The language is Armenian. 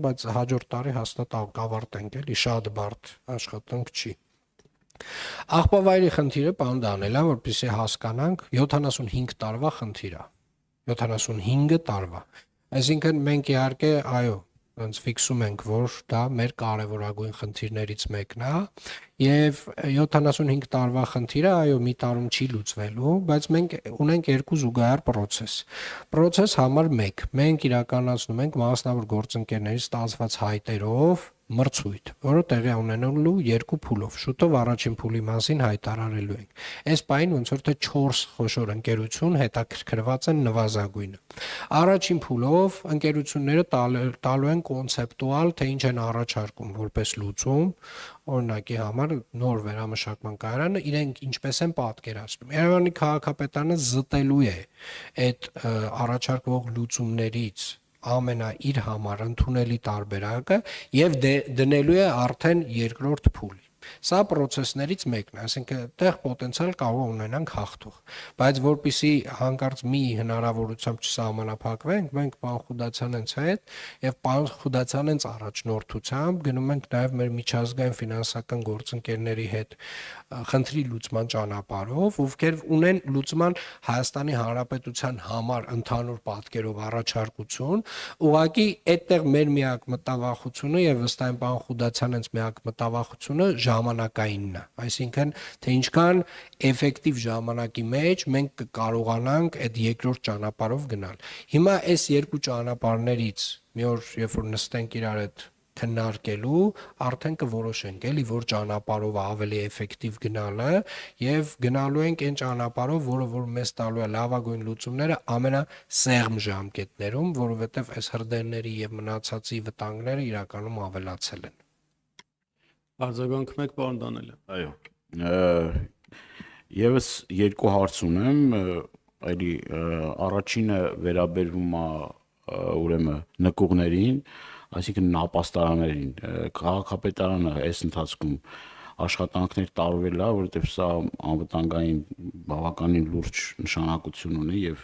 բայց հաջորդ տարի հաստատ կավարտենք, էլի շատ բարդ աշխատանք չի։ Աղբավայրի խնդիրը պարոն Դանելյան, որպեսզի հասկանանք, 75 տարվա խնդիր է։ 75 տարվա։ Այսինքն մենք իհարկե, այո, ոնց ֆիքսում ենք, որ դա մեր կարևորագույն խնդիրներից մեկն է, եւ 75 տարվա խնդիրը, այո, մի տարում չի լուծվելու, բայց մենք ունենք երկու զուգահեռ Պրոցես համար 1. Մենք իրականացնում ենք մասնավոր գործընկերների ստացված հայտերով մրցույթ, որը տեղի ունենալու երկու փուլով։ Շուտով առաջին փուլի մասին հայտարարելու ենք։ Այս պահին ոնց որ թե 4 խոշոր ընկերություն հետաքրքրված են նվազագույնը։ Առաջին փուլով ընկերությունները տալու են կոնցեպտուալ, թե ինչ են առաջարկում որպես լուծում, օրինակի համար նոր վերամշակման կայարանը իրենք ինչպես են պատկերացնում։ Երևանի քաղաքապետարանը զտելու է այդ առաջարկվող լուծումներից իր համար ընդունելի տարբերակը եւ դնելու է արդեն երկրորդ փուլի։ Սա process-ներից մեկն է, այսինքն այդտեղ պոտենցիալ կարող ունենանք հաղթող, բայց որpիսի հանկարծ մի հնարավորությամբ չսահմանափակվենք, մենք պարոն Խուդացյանենց հետ եւ պարոն Խուդացյանենց առաջնորդությամբ գնում ենք նաեւ մեր միջազգային ֆինանսական գործընկերների հետ խնդրի լուծման ճանապարհով, ովքեր ունեն լուծման Հայաստանի Հանրապետության համար ընդհանուր պատկերով առաջարկություն, ուղղակի այդտեղ մեր միակ մտավախությունը եւ վստահ եմ պարոն Խուդացյանենց միակ մտավախությունը ժամանակայինն է, այսինքն թե ինչքան էֆեկտիվ ժամանակի մեջ մենք կկարողանանք այդ երկրորդ ճանապարհով գնալ։ Հիմա այս երկու ճանապարհներից մի օր երբ որ նստենք իրար հետ քննարկելու, արդեն կորոշենք, էլի որ ճանապարհով ավելի էֆեկտիվ գնալը եւ գնալու ենք այն ճանապարհով, որը որ մեզ տալու է լավագույն լուծումները ամենասեղմ ժամկետներում, որովհետեւ այս հրդեհների եւ մնացածի վտանգները իրականում ավելացել են։ Արձագանք մեկ պարոն Դանելյան։ Այո։ Եվս երկու հարց ունեմ, այլի առաջինը վերաբերվում է ուրեմն նկուղներին, այսինքն նապաստարաներին։ Քաղաքապետարանը այս ընթացքում աշխատանքներ տարվել է, որովհետև սա անվտանգային բավականին լուրջ նշանակություն ունի եւ